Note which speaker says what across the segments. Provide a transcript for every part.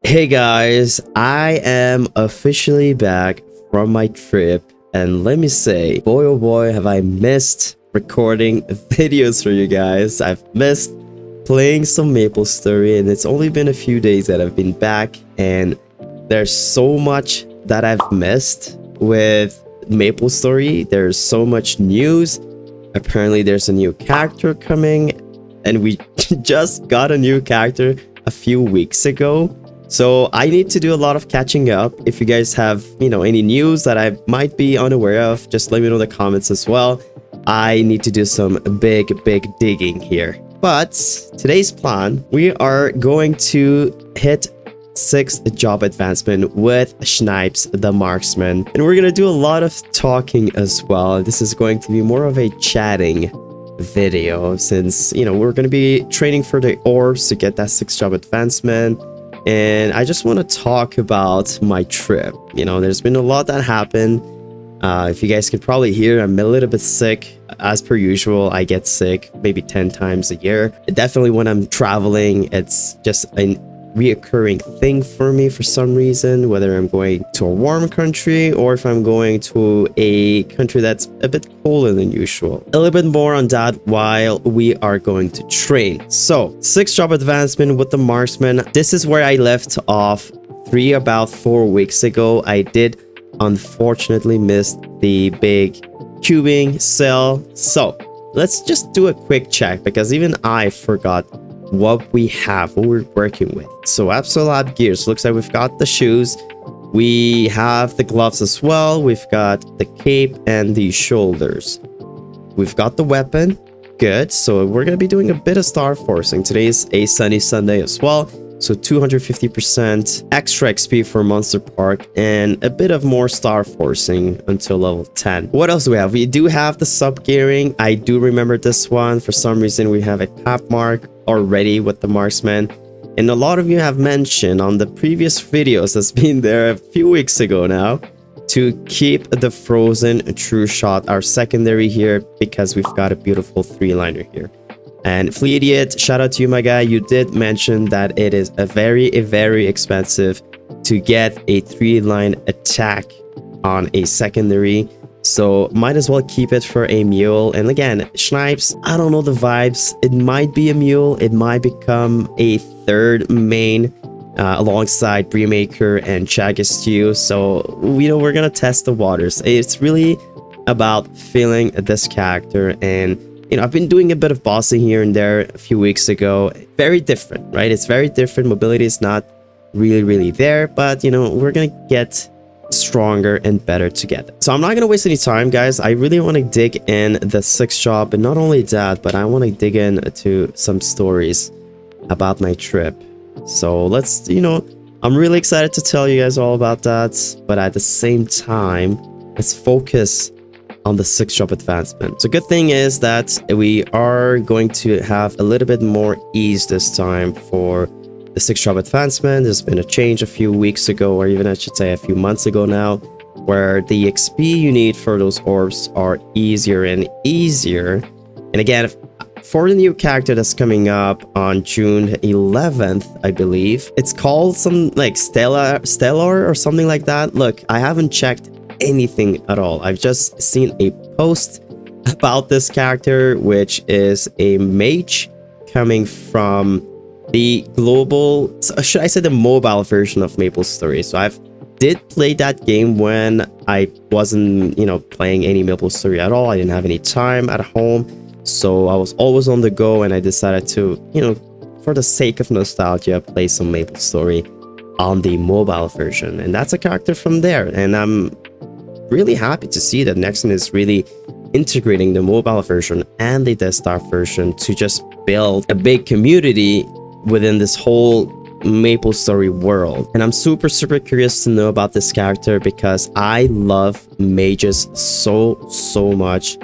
Speaker 1: Hey guys, I am officially back from my trip, and let me say, boy oh boy, have I missed recording videos for you guys. I've missed playing some MapleStory, and it's only been a few days that I've been back, and there's so much that I've missed with MapleStory. There's so much news. Apparently there's a new character coming, and we just got a new character a few weeks ago. So I need to do a lot of catching up. If you guys have, any news that I might be unaware of, just let me know in the comments as well. I need to do some big digging here. But today's plan, we are going to hit 6th job advancement with Snipes the Marksman. And we're going to do a lot of talking as well. This is going to be more of a chatting video since, we're going to be training for the orbs to get that 6th job advancement. And I just want to talk about my trip. There's been a lot that happened. If you guys can probably hear, I'm a little bit sick. As per usual, I get sick maybe 10 times a year. Definitely when I'm traveling, it's just a reoccurring thing for me for some reason, whether I'm going to a warm country or if I'm going to a country that's a bit colder than usual. A little bit more on that while we are going to train. So 6th job advancement with the Marksman. This is where I left off about 4 weeks ago. I did unfortunately miss the big cubing cell. So let's just do a quick check because even I forgot what we have, what we're working with. So Absolab gears, looks like we've got the shoes, we have the gloves as well, we've got the cape and the shoulders, we've got the weapon. Good. So we're gonna be doing a bit of star forcing. Today's a sunny Sunday as well, so 250% extra XP for Monster Park and a bit of more star forcing until level 10. What else do we have? We do have the sub gearing. I do remember this one. For some reason we have a tap mark already with the Marksman, and a lot of you have mentioned on the previous videos that's been there a few weeks ago now to keep the frozen true shot our secondary here because we've got a beautiful 3-liner here. And Flea Idiot, shout out to you, my guy. You did mention that it is a very expensive to get a 3-line attack on a secondary. So might as well keep it for a mule. And again, Snipes, I don't know the vibes. It might be a mule. It might become a 3rd main alongside Breemaker and Chagastew. So, we're going to test the waters. It's really about feeling this character. And, I've been doing a bit of bossing here and there a few weeks ago. Very different, right? It's very different. Mobility is not really there. But, we're going to get stronger and better together. So I'm not gonna waste any time, guys. I really want to dig in the 6th job, and not only that, but I want to dig into some stories about my trip. So let's, I'm really excited to tell you guys all about that, but at the same time, let's focus on the 6th job advancement. So good thing is that we are going to have a little bit more ease this time for the 6th job advancement. There's been a change a few weeks ago, or even I should say a few months ago now, where the XP you need for those orbs are easier and easier. And again, for the new character that's coming up on June 11th, I believe, it's called some like Stellar or something like that. Look, I haven't checked anything at all. I've just seen a post about this character, which is a mage coming from the global, should I say the mobile version of MapleStory. So I've did play that game when I wasn't, playing any MapleStory at all. I didn't have any time at home, so I was always on the go, and I decided to, for the sake of nostalgia, play some MapleStory on the mobile version. And that's a character from there, and I'm really happy to see that Nexon is really integrating the mobile version and the desktop version to just build a big community within this whole MapleStory world. And I'm super curious to know about this character because I love mages so much.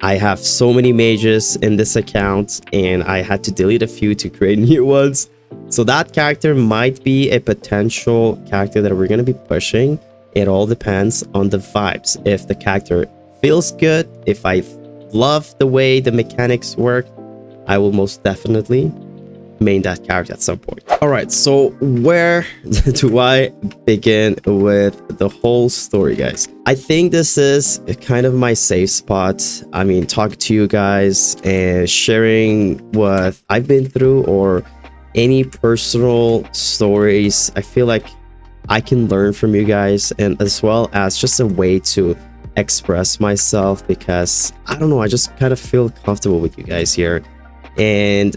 Speaker 1: I have so many mages in this account, and I had to delete a few to create new ones. So that character might be a potential character that we're going to be pushing. It all depends on the vibes. If the character feels good, if I love the way the mechanics work, I will most definitely main that character at some point. All right, so where do I begin with the whole story, guys? I think this is kind of my safe spot. I mean, talking to you guys and sharing what I've been through or any personal stories. I feel like I can learn from you guys, and as well as just a way to express myself, because I don't know, I just kind of feel comfortable with you guys here. And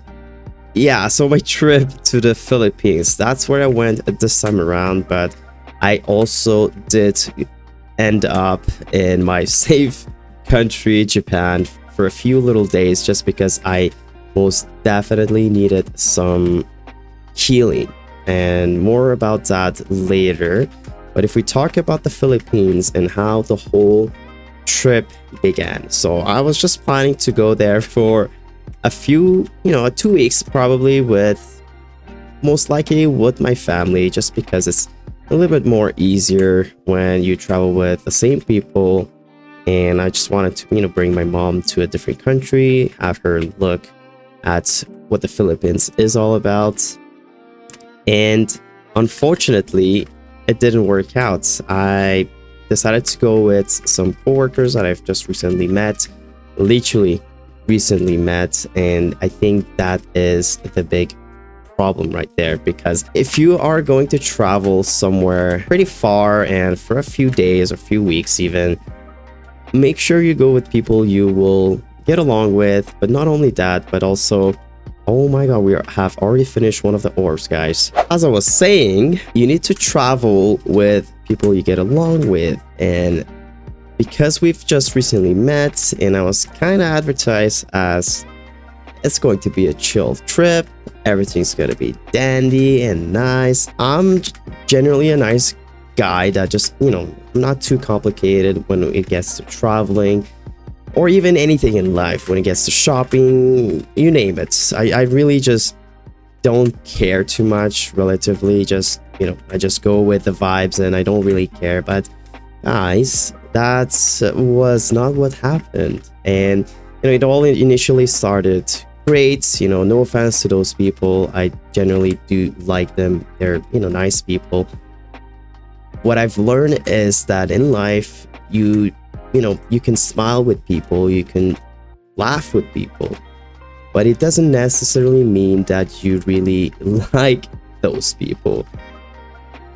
Speaker 1: yeah, so my trip to the Philippines, that's where I went this time around, but I also did end up in my safe country, Japan, for a few little days, just because I most definitely needed some healing, and more about that later. But if we talk about the Philippines and how the whole trip began, so I was just planning to go there for a few, 2 weeks probably, with most likely with my family, just because it's a little bit more easier when you travel with the same people. And I just wanted to, bring my mom to a different country, have her look at what the Philippines is all about. And unfortunately, it didn't work out. I decided to go with some coworkers that I've just recently met, literally recently met. And I think that is the big problem right there, because if you are going to travel somewhere pretty far and for a few days or few weeks even, make sure you go with people you will get along with. But not only that, but also, oh my god, we have already finished one of the orbs, guys. As I was saying, you need to travel with people you get along with. And because we've just recently met and I was kind of advertised as it's going to be a chill trip, everything's gonna be dandy and nice. I'm generally a nice guy that just, not too complicated when it gets to traveling, or even anything in life. When it gets to shopping, you name it, I really just don't care too much, relatively. Just, I just go with the vibes and I don't really care. But guys, that was not what happened. And it all initially started great. No offense to those people, I generally do like them. They're, nice people. What I've learned is that in life, you can smile with people, you can laugh with people, but it doesn't necessarily mean that you really like those people.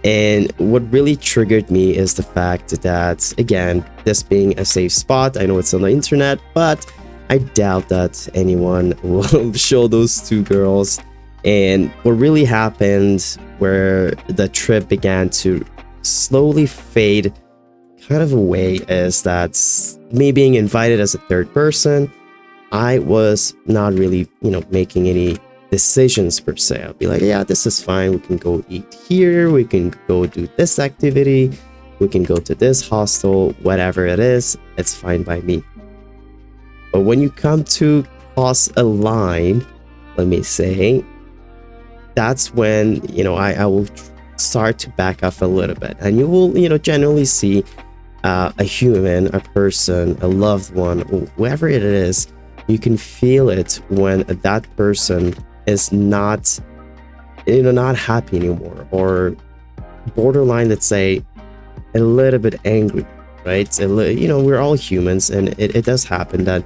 Speaker 1: And what really triggered me is the fact that, again, this being a safe spot, I know it's on the internet, but I doubt that anyone will show those two girls. And what really happened, where the trip began to slowly fade kind of away, is that me being invited as a third person, I was not really, making any decisions per se. I'll be like, yeah, this is fine. We can go eat here. We can go do this activity. We can go to this hostel, whatever it is, it's fine by me. But when you come to cross a line, let me say, that's when, I will start to back off a little bit. And you will, generally see a human, a person, a loved one, whoever it is, you can feel it when that person is not, not happy anymore, or borderline, let's say, a little bit angry, right? We're all humans, and it does happen that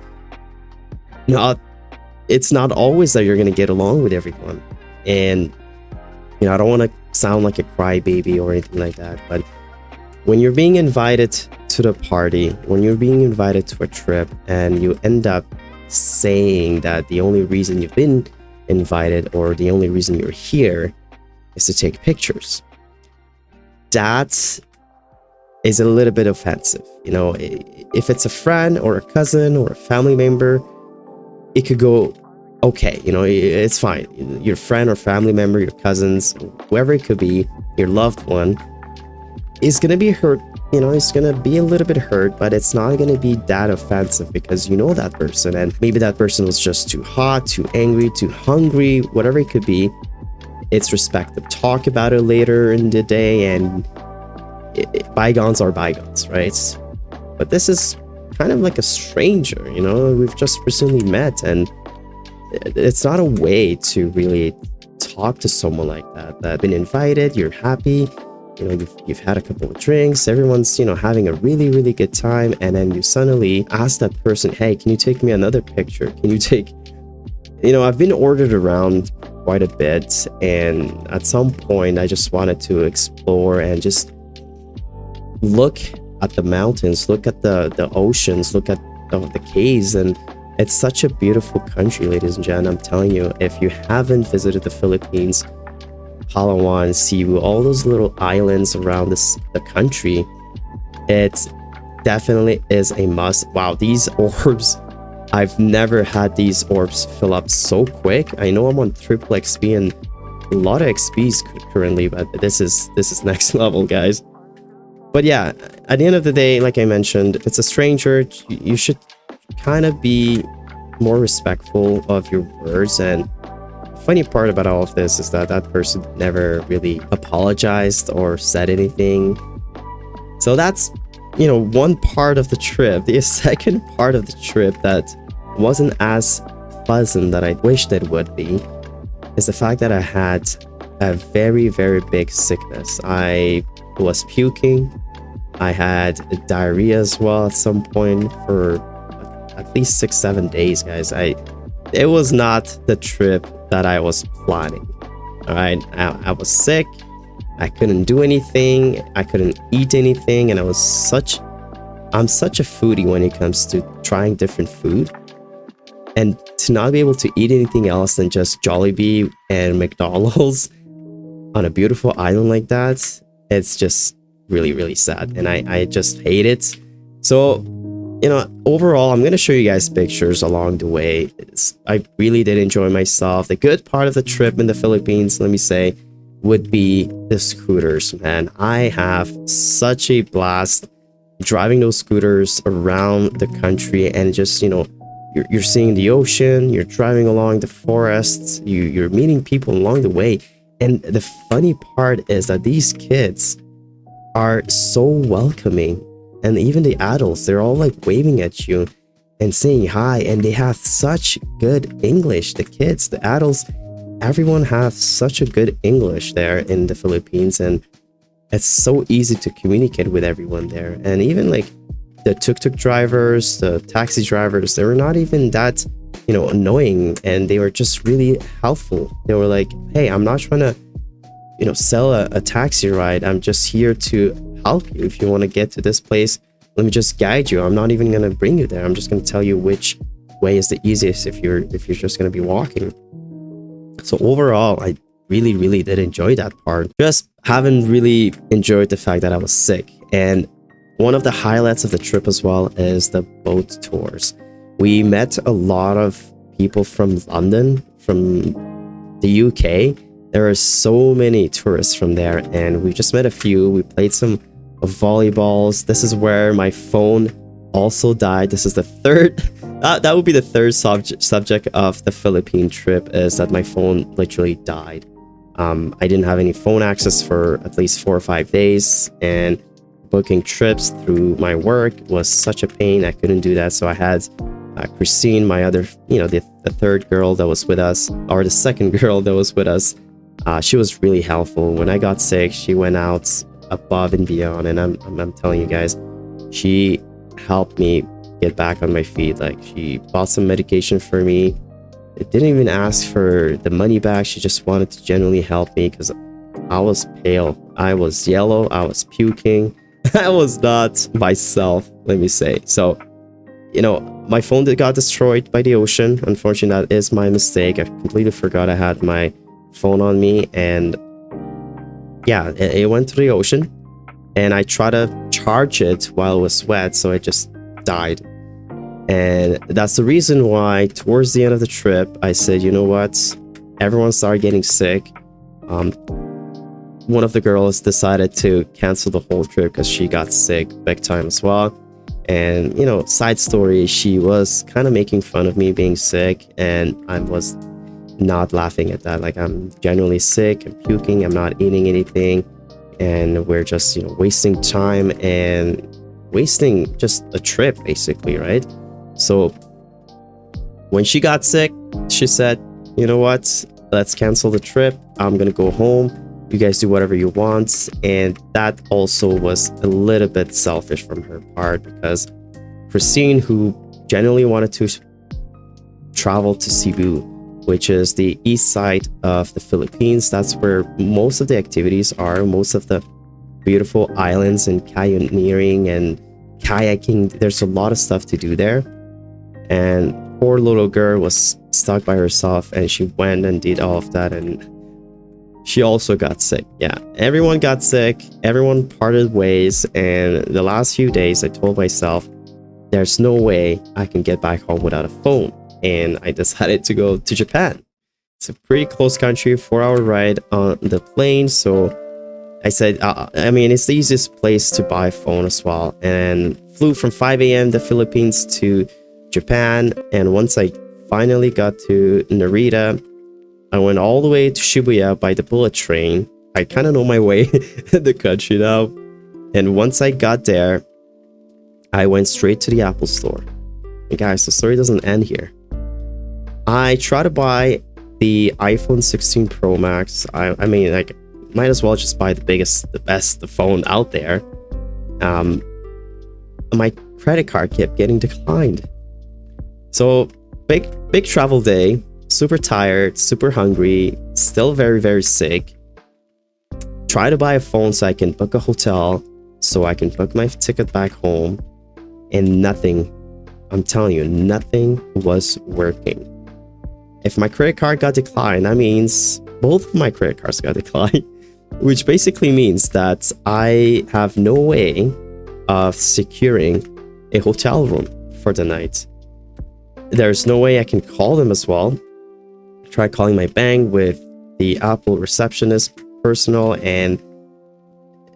Speaker 1: it's not always that you're going to get along with everyone. And I don't want to sound like a crybaby or anything like that, but when you're being invited to the party, when you're being invited to a trip, and you end up saying that the only reason you've been invited, or the only reason you're here, is to take pictures, that is a little bit offensive. If it's a friend or a cousin or a family member, it could go okay, it's fine. Your friend or family member, your cousins, whoever it could be, your loved one, is gonna be hurt. It's gonna be a little bit hurt, but it's not gonna be that offensive, because you know that person, and maybe that person was just too hot, too angry, too hungry, whatever it could be. It's respectful. Talk about it later in the day, and bygones are bygones, right? But this is kind of like a stranger, we've just recently met, and it's not a way to really talk to someone like that, that been invited, you're happy, you know, you've had a couple of drinks, everyone's, you know, having a really good time, and then you suddenly ask that person, hey, can you take me another picture? Can you take, you know, I've been ordered around quite a bit, and at some point I just wanted to explore and just look at the mountains, look at the oceans, look at the caves. And it's such a beautiful country, ladies and gentlemen. I'm telling you, if you haven't visited the Philippines, Palawan, Cebu, all those little islands around the country, it definitely is a must. Wow, these orbs, I've never had these orbs fill up so quick. I know I'm on triple XP and a lot of XPs currently, but this is next level, guys. But yeah, at the end of the day, like I mentioned, if it's a stranger, you should kind of be more respectful of your words. And the funny part about all of this is that that person never really apologized or said anything. So that's, you know, one part of the trip. The second part of the trip that wasn't as pleasant that I wished it would be is the fact that I had a very big sickness. I was puking. I had diarrhea as well at some point for at least 6-7 days, guys. It was not the trip that I was planning. All right, I was sick. I couldn't do anything. I couldn't eat anything, and I'm such a foodie when it comes to trying different food. And to not be able to eat anything else than just Jollibee and McDonald's on a beautiful island like that, it's just really sad, and I just hate it. So, you know, overall, I'm gonna show you guys pictures along the way. I really did enjoy myself. The good part of the trip in the Philippines, let me say, would be the scooters, man. I have such a blast driving those scooters around the country, and just, you know, you're seeing the ocean, you're driving along the forests, you're meeting people along the way. And the funny part is that these kids are so welcoming, and even the adults, they're all like waving at you and saying hi, and they have such good English. The kids, the adults, everyone have such a good English there in the Philippines, and it's so easy to communicate with everyone there. And even like the tuk-tuk drivers, the taxi drivers, they were not even that, you know, annoying, and they were just really helpful. They were like, hey, I'm not trying to, you know, sell a taxi ride. I'm just here to help you. If you want to get to this place, let me just guide you. I'm not even going to bring you there. I'm just going to tell you which way is the easiest if you're just going to be walking. So overall, I really did enjoy that part. Just haven't really enjoyed the fact that I was sick. And one of the highlights of the trip as well is the boat tours. We met a lot of people from London, from the UK. There are so many tourists from there, and we just met a few. We played some volleyballs. This is where my phone also died. This is the third, that would be the third subject of the Philippine trip, is that my phone literally died. I didn't have any phone access for at least 4 or 5 days, and booking trips through my work was such a pain. I couldn't do that. So I had Christine, my other, you know, the third girl that was with us, or the second girl that was with us. She was really helpful. When I got sick, she went out above and beyond, and I'm telling you guys, she helped me get back on my feet. Like, she bought some medication for me. It didn't even ask for the money back. She just wanted to genuinely help me, because I was pale, I was yellow, I was puking. I was not myself, let me say. So, you know, my phone got destroyed by the ocean. Unfortunately, that is my mistake. I completely forgot I had my phone on me, and yeah, it went to the ocean, and I tried to charge it while it was wet, so it just died. And that's the reason why towards the end of the trip, I said, you know what, everyone started getting sick. One of the girls decided to cancel the whole trip because she got sick big time as well. And, you know, side story, she was kind of making fun of me being sick, and I was not laughing at that. Like, I'm genuinely sick, I'm puking, I'm not eating anything, and we're just, you know, wasting time and wasting just a trip, basically, right? So when she got sick, she said, you know what, let's cancel the trip. I'm gonna go home. You guys do whatever you want. And that also was a little bit selfish from her part, because Christine, who genuinely wanted to travel to Cebu, which is the east side of the Philippines, that's where most of the activities are, most of the beautiful islands and canyoneering and kayaking. There's a lot of stuff to do there. And poor little girl was stuck by herself, and she went and did all of that, and she also got sick. Yeah, everyone got sick, everyone parted ways, and the last few days I told myself there's no way I can get back home without a phone, and I decided to go to Japan. It's a pretty close country, 4-hour ride on the plane, so I said, I mean, it's the easiest place to buy a phone as well, and flew from 5 a.m. the Philippines to Japan. And once I finally got to Narita, I went all the way to Shibuya by the bullet train. I kind of know my way in the country now. And once I got there, I went straight to the Apple store. And guys, the story doesn't end here. I tried to buy the iPhone 16 Pro Max. I mean, like, might as well just buy the biggest, the best, the phone out there. My credit card kept getting declined. So big travel day, super tired, super hungry, still very, very sick. Try to buy a phone so I can book a hotel, so I can book my ticket back home, and nothing, I'm telling you, nothing was working. If my credit card got declined, that means both of my credit cards got declined, which basically means that I have no way of securing a hotel room for the night. There's no way I can call them as well. I tried calling my bank with the Apple receptionist personal, and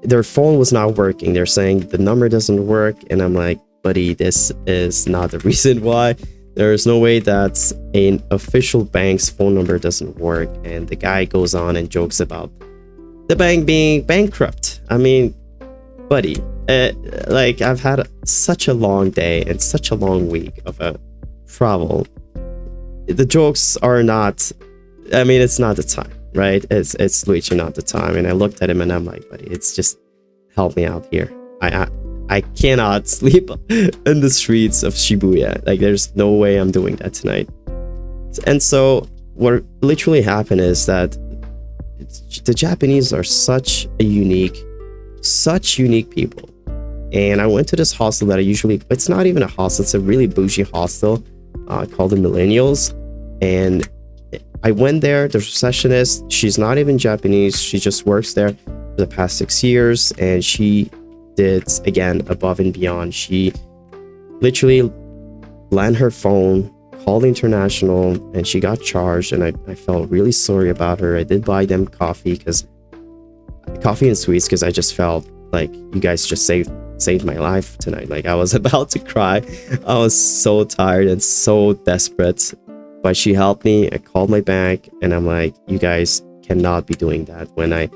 Speaker 1: their phone was not working. They're saying the number doesn't work, and I'm like, buddy, this is not the reason why. There is no way that an official bank's phone number doesn't work. And the guy goes on and jokes about the bank being bankrupt. I mean, buddy, like, I've had such a long day and such a long week of travel. The jokes are not, I mean, it's not the time, right? It's literally not the time. And I looked at him and I'm like, buddy, it's just, help me out here. I cannot sleep in the streets of Shibuya. Like, there's no way I'm doing that tonight. And so what literally happened is that the Japanese are such unique people. And I went to this hostel that I usually, it's not even a hostel, it's a really bougie hostel called the Millennials. And I went there, the receptionist, she's not even Japanese, she just works there for the past 6 years, and she did, again, above and beyond. She literally lent her phone, called international, and she got charged, and I felt really sorry about her. I did buy them coffee and sweets, because I just felt like you guys just saved my life tonight. Like, I was about to cry. I was so tired and so desperate, but she helped me. I called my bank, and I'm like, you guys cannot be doing that, when I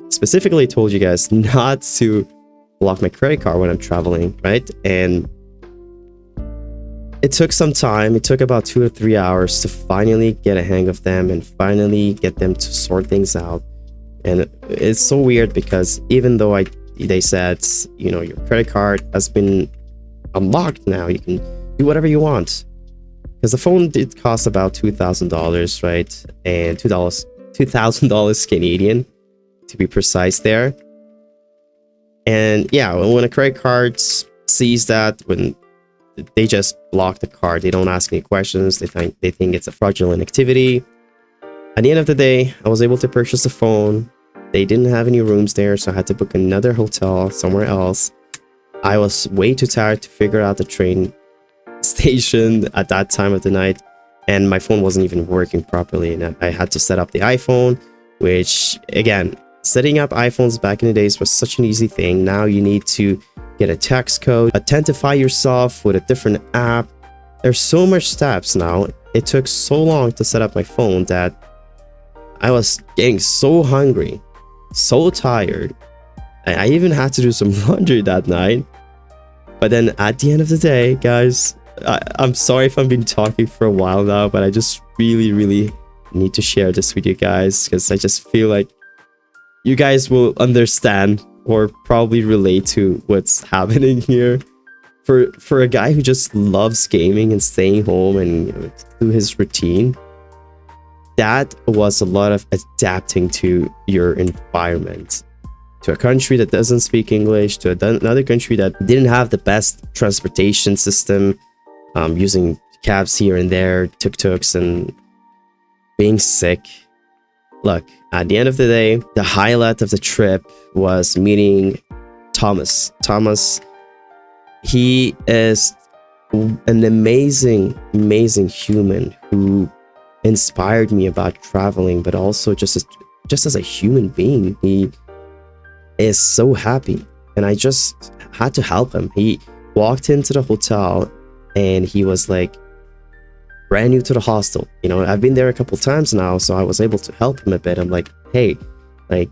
Speaker 1: specifically told you guys not to block my credit card when I'm traveling, right? And it took some time. It took about 2 or 3 hours to finally get a hang of them and finally get them to sort things out. And it's so weird, because even though they said, you know, your credit card has been unlocked now, you can do whatever you want, because the phone did cost about $2,000, right? And $2,000 Canadian to be precise there. And yeah, when a credit card sees that, when they just block the card, they don't ask any questions, they think it's a fraudulent activity. At the end of the day, I was able to purchase the phone. They didn't have any rooms there, so I had to book another hotel somewhere else. I was way too tired to figure out the train station at that time of the night, and my phone wasn't even working properly, and I had to set up the iPhone, which, again, setting up iPhones back in the days was such an easy thing. Now you need to get a text code, authentify yourself with a different app. There's so much steps now. It took so long to set up my phone that I was getting so hungry, so tired. I even had to do some laundry that night. But then at the end of the day, guys, I'm sorry if I've been talking for a while now, but I just really need to share this with you guys because I just feel like you guys will understand or probably relate to what's happening here. For a guy who just loves gaming and staying home and, you know, do his routine, that was a lot of adapting to your environment, to a country that doesn't speak English, to another country that didn't have the best transportation system, using cabs here and there, tuk-tuks, and being sick. Look, at the end of the day, the highlight of the trip was meeting Thomas. He is an amazing human who inspired me about traveling, but also just as a human being. He is so happy, and I just had to help him. He walked into the hotel and he was like brand new to the hostel. You know, I've been there a couple times now, so I was able to help him a bit. I'm like, hey, like,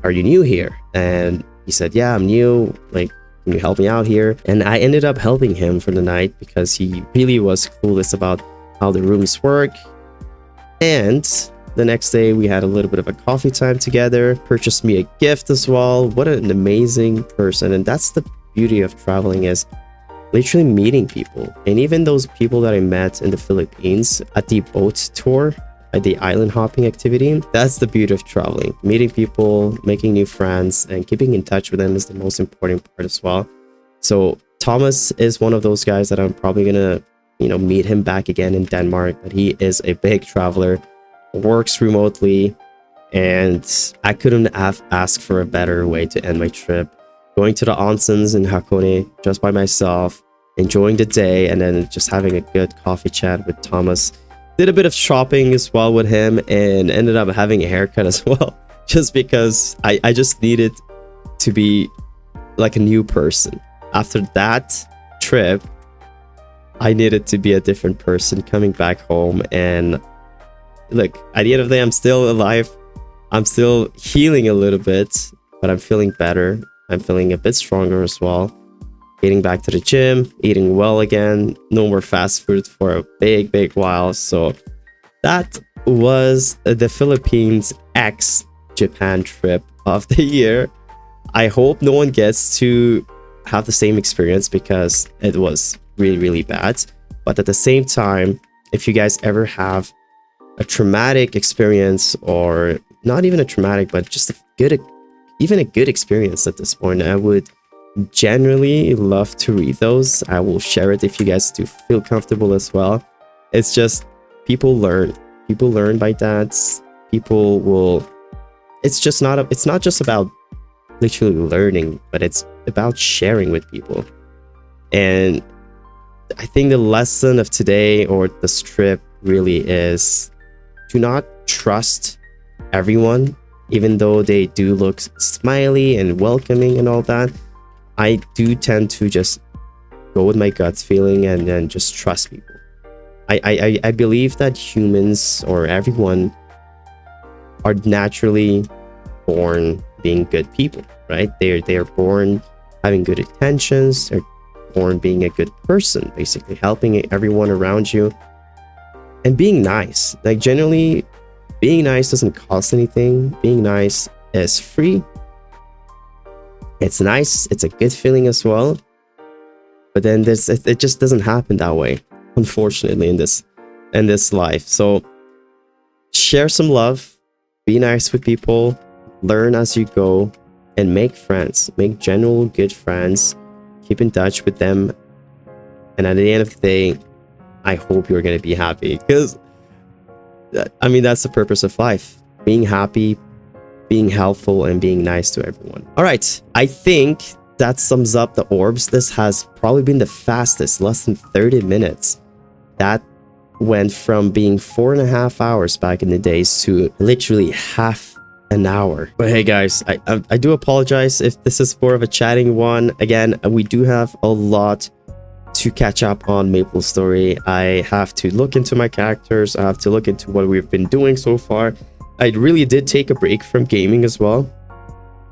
Speaker 1: are you new here? And he said, yeah, I'm new. Like, can you help me out here? And I ended up helping him for the night because he really was clueless about how the rooms work. And the next day we had a little bit of a coffee time together, purchased me a gift as well. What an amazing person. And that's the beauty of traveling, is literally meeting people. And even those people that I met in the Philippines at the boat tour, at the island hopping activity, that's the beauty of traveling. Meeting people, making new friends, and keeping in touch with them is the most important part as well. So Thomas is one of those guys that I'm probably gonna, you know, meet him back again in Denmark. But he is a big traveler, works remotely, and I couldn't have asked for a better way to end my trip. Going to the onsens in Hakone just by myself, enjoying the day, and then just having a good coffee chat with Thomas. Did a bit of shopping as well with him, and ended up having a haircut as well, just because I just needed to be like a new person. After that trip, I needed to be a different person coming back home. And look, at the end of the day, I'm still alive. I'm still healing a little bit, but I'm feeling better. I'm feeling a bit stronger as well. Getting back to the gym, eating well again, no more fast food for a big while. So that was the Philippines X Japan trip of the year. I hope no one gets to have the same experience because it was really bad. But at the same time, if you guys ever have a traumatic experience, or not even a traumatic, but just a good experience at this point, I would genuinely love to read those. I will share it if you guys do feel comfortable as well. It's just people learn by that. People will, it's not just about literally learning, but it's about sharing with people. And I think the lesson of today, or this trip, really is to not trust everyone, even though they do look smiley and welcoming and all that. I do tend to just go with my gut feeling and then just trust people. I believe that humans, or everyone, are naturally born being good people, right? They are born having good intentions. They're born being a good person, basically helping everyone around you and being nice. Like, generally, being nice doesn't cost anything. Being nice is free. It's nice. It's a good feeling as well. But then it just doesn't happen that way, unfortunately, in this life. So share some love, be nice with people, learn as you go, and make friends. Make general good friends. Keep in touch with them. And at the end of the day, I hope you're going to be happy, because I mean, that's the purpose of life. Being happy, being helpful, and being nice to everyone. All right, I think that sums up the orbs. This has probably been the fastest, less than 30 minutes. That went from being 4.5 hours back in the days to literally half an hour. But hey guys, I do apologize if this is more of a chatting one. Again, we do have a lot to catch up on MapleStory. I have to look into my characters. I have to look into what we've been doing so far. I really did take a break from gaming as well.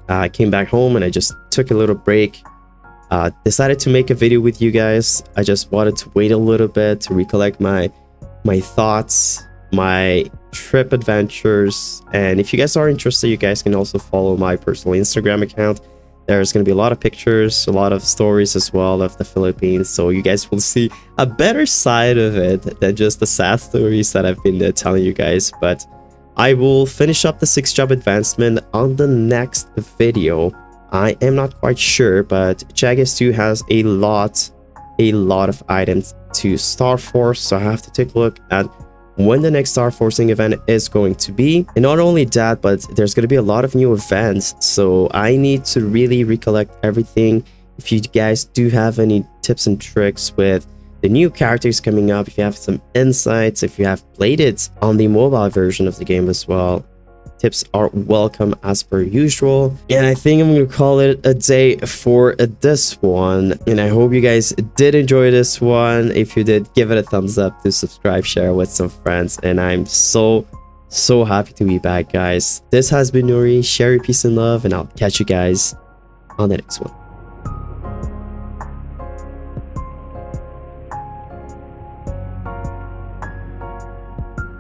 Speaker 1: I came back home and I just took a little break. Decided to make a video with you guys. I just wanted to wait a little bit to recollect my thoughts, my trip adventures. And if you guys are interested, you guys can also follow my personal Instagram account. There's going to be a lot of pictures, a lot of stories as well of the Philippines, so you guys will see a better side of it than just the sad stories that I've been telling you guys. But I will finish up the 6 job advancement on the next video. I am not quite sure, but Jagex 2 has a lot of items to Star Force, so I have to take a look at when the next Star Forcing event is going to be. And not only that, but there's going to be a lot of new events, so I need to really recollect everything. If you guys do have any tips and tricks with the new characters coming up, if you have some insights, if you have played it on the mobile version of the game as well, tips are welcome as per usual. And I think I'm gonna call it a day for this one, and I hope you guys did enjoy this one. If you did, give it a thumbs up, to subscribe, share with some friends, and I'm so happy to be back, guys. This has been Noori. Share your peace and love, and I'll catch you guys on the next one.